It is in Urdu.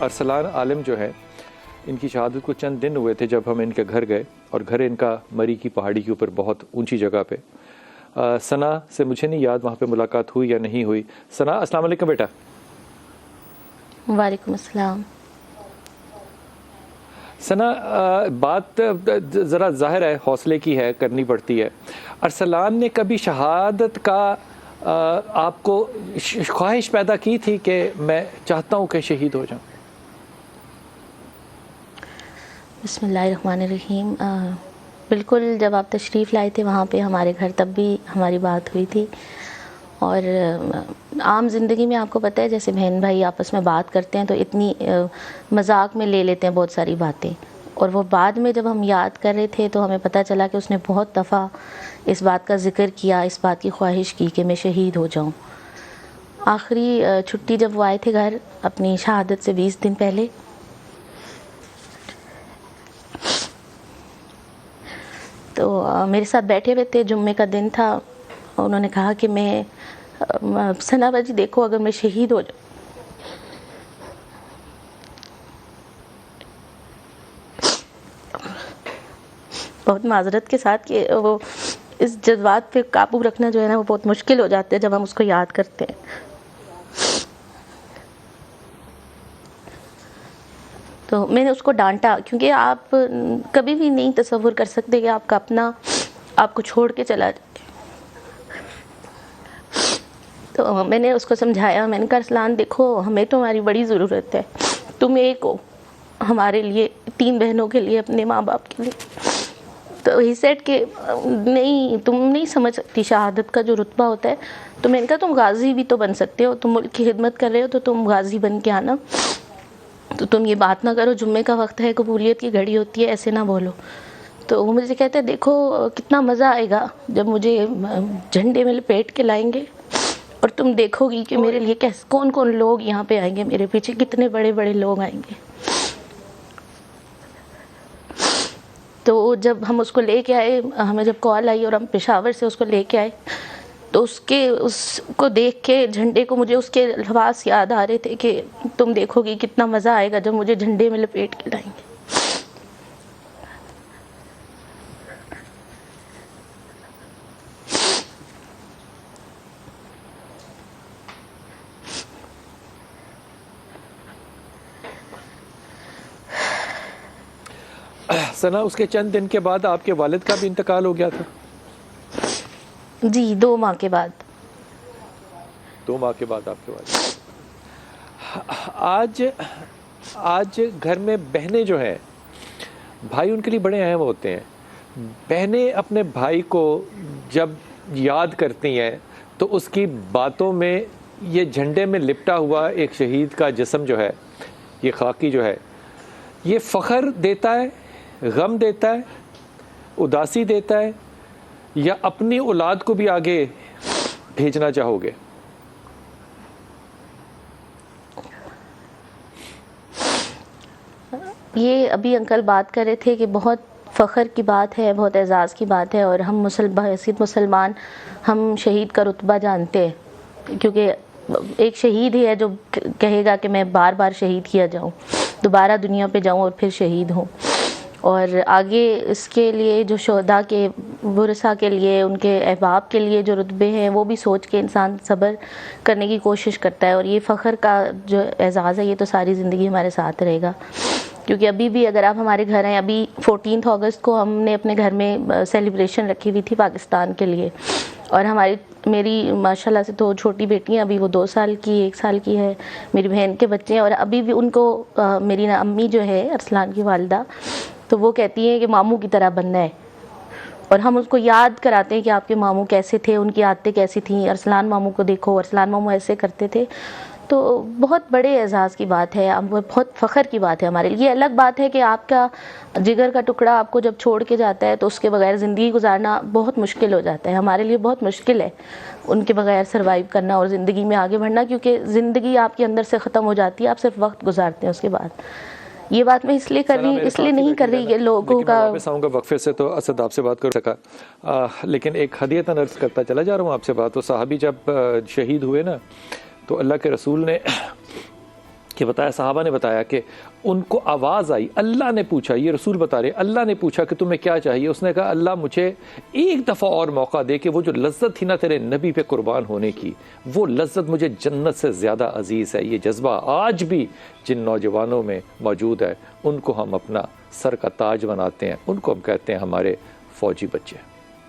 ارسلان عالم جو ہے، ان کی شہادت کو چند دن ہوئے تھے جب ہم ان کے گھر گئے، اور گھر ان کا مری کی پہاڑی کے اوپر بہت اونچی جگہ پہ۔ ثنا سے مجھے نہیں یاد وہاں پہ ملاقات ہوئی یا نہیں ہوئی۔ ثنا السلام علیکم بیٹا۔ وعلیکم السلام۔ ثنا بات ذرا ظاہر ہے حوصلے کی ہے، کرنی پڑتی ہے۔ ارسلان نے کبھی شہادت کا آپ کو خواہش پیدا کی تھی کہ میں چاہتا ہوں کہ شہید ہو جاؤں؟ بسم اللہ الرحمن الرحیم۔ بالکل، جب آپ تشریف لائے تھے وہاں پہ ہمارے گھر، تب بھی ہماری بات ہوئی تھی، اور عام زندگی میں آپ کو پتہ ہے جیسے بہن بھائی آپس میں بات کرتے ہیں تو اتنی مذاق میں لے لیتے ہیں بہت ساری باتیں، اور وہ بعد میں جب ہم یاد کر رہے تھے تو ہمیں پتہ چلا کہ اس نے بہت دفعہ اس بات کا ذکر کیا، اس بات کی خواہش کی کہ میں شہید ہو جاؤں۔ آخری چھٹی جب وہ آئے تھے گھر اپنی شہادت سے 20 دن پہلے، تو میرے ساتھ بیٹھے ہوئے تھے، جمعے کا دن تھا، انہوں نے کہا کہ میں ثنا باجی دیکھو اگر میں شہید ہو جاؤں، بہت معذرت کے ساتھ کہ وہ اس جذبات پہ قابو رکھنا جو ہے نا وہ بہت مشکل ہو جاتا ہے جب ہم اس کو یاد کرتے ہیں۔ تو میں نے اس کو ڈانٹا، کیونکہ آپ کبھی بھی نہیں تصور کر سکتے کہ آپ کا اپنا آپ کو چھوڑ کے چلا جائے۔ تو میں نے اس کو سمجھایا، میں نے کہا ارسلان دیکھو ہمیں تمہاری بڑی ضرورت ہے، تم ایک ہو ہمارے لیے، 3 بہنوں کے لیے، اپنے ماں باپ کے لیے۔ تو ہی سیڈ کہ نہیں، تم نہیں سمجھ سکتی شہادت کا جو رتبہ ہوتا ہے۔ تو میں نے کہا تم غازی بھی تو بن سکتے ہو، تم ملک کی خدمت کر رہے ہو تو تم غازی بن کے آنا، تو تم یہ بات نہ کرو جمعے کا وقت ہے، قبولیت کی گھڑی ہوتی ہے، ایسے نہ بولو۔ تو وہ مجھے کہتے ہیں دیکھو کتنا مزہ آئے گا جب مجھے جھنڈے میں لپیٹ کے لائیں گے، اور تم دیکھو گی کہ میرے لیے کون کون لوگ یہاں پہ آئیں گے، میرے پیچھے کتنے بڑے بڑے لوگ آئیں گے۔ تو جب ہم اس کو لے کے آئے، ہمیں جب کال آئی اور ہم پشاور سے اس کو لے کے آئے، تو اس کو دیکھ کے جھنڈے کو، مجھے اس کے الفاظ یاد آ رہے تھے کہ تم دیکھو گی کتنا مزہ آئے گا جب مجھے جھنڈے میں لپیٹ کے لائیں گے۔ ثنا اس کے چند دن کے بعد آپ کے والد کا بھی انتقال ہو گیا تھا؟ جی، 2 ماہ کے بعد۔ 2 ماہ کے بعد آپ کے والد۔ آج گھر میں بہنیں جو ہیں، بھائی ان کے لیے بڑے اہم ہوتے ہیں۔ بہنیں اپنے بھائی کو جب یاد کرتی ہیں تو اس کی باتوں میں یہ جھنڈے میں لپٹا ہوا ایک شہید کا جسم جو ہے، یہ خاکی جو ہے، یہ فخر دیتا ہے، غم دیتا ہے، اداسی دیتا ہے، یا اپنی اولاد کو بھی آگے بھیجنا چاہو گے؟ یہ ابھی انکل بات کر رہے تھے کہ بہت فخر کی بات ہے، بہت اعزاز کی بات ہے، اور ہم بحیثیت مسلمان ہم شہید کا رتبہ جانتے ہیں، کیونکہ ایک شہید ہی ہے جو کہے گا کہ میں بار بار شہید کیا جاؤں، دوبارہ دنیا پہ جاؤں اور پھر شہید ہوں۔ اور آگے اس کے لیے جو شہداء کے ورثاء کے لیے، ان کے احباب کے لیے جو رتبے ہیں، وہ بھی سوچ کے انسان صبر کرنے کی کوشش کرتا ہے، اور یہ فخر کا جو اعزاز ہے یہ تو ساری زندگی ہمارے ساتھ رہے گا۔ کیونکہ ابھی بھی اگر آپ ہمارے گھر ہیں، ابھی 14 اگست کو ہم نے اپنے گھر میں سیلیبریشن رکھی ہوئی تھی پاکستان کے لیے، اور میری ماشاءاللہ سے تو چھوٹی بیٹی ہیں، ابھی وہ 2 سال کی، 1 سال کی ہے، میری بہن کے بچے ہیں، اور ابھی بھی ان کو میری امی جو ہے ارسلان کی والدہ، تو وہ کہتی ہیں کہ ماموں کی طرح بننا ہے، اور ہم اس کو یاد کراتے ہیں کہ آپ کے ماموں کیسے تھے، ان کی عادتیں کیسی تھیں، ارسلان ماموں کو دیکھو، ارسلان ماموں ایسے کرتے تھے۔ تو بہت بڑے اعزاز کی بات ہے، بہت فخر کی بات ہے ہمارے لیے۔ یہ الگ بات ہے کہ آپ کا جگر کا ٹکڑا آپ کو جب چھوڑ کے جاتا ہے تو اس کے بغیر زندگی گزارنا بہت مشکل ہو جاتا ہے، ہمارے لیے بہت مشکل ہے ان کے بغیر سروائیو کرنا اور زندگی میں آگے بڑھنا، کیونکہ زندگی آپ کے اندر سے ختم ہو جاتی ہے، آپ صرف وقت گزارتے ہیں اس کے بعد۔ یہ بات میں اس لیے نہیں کر رہی کہ لوگوں کا، میں واپس آؤں گا وقفے سے تو اسد آپ سے بات کر سکا، لیکن ایک ہدیتاً عرض کرتا چلا جا رہا ہوں آپ سے بات۔ تو صحابی جب شہید ہوئے نا، تو اللہ کے رسول نے کہ بتایا، صحابہ نے بتایا کہ ان کو آواز آئی، اللہ نے پوچھا، یہ رسول بتا رہے، اللہ نے پوچھا کہ تمہیں کیا چاہیے؟ اس نے کہا اللہ مجھے ایک دفعہ اور موقع دے کہ وہ جو لذت تھی نا تیرے نبی پہ قربان ہونے کی، وہ لذت مجھے جنت سے زیادہ عزیز ہے۔ یہ جذبہ آج بھی جن نوجوانوں میں موجود ہے، ان کو ہم اپنا سر کا تاج بناتے ہیں، ان کو ہم کہتے ہیں ہمارے فوجی بچے۔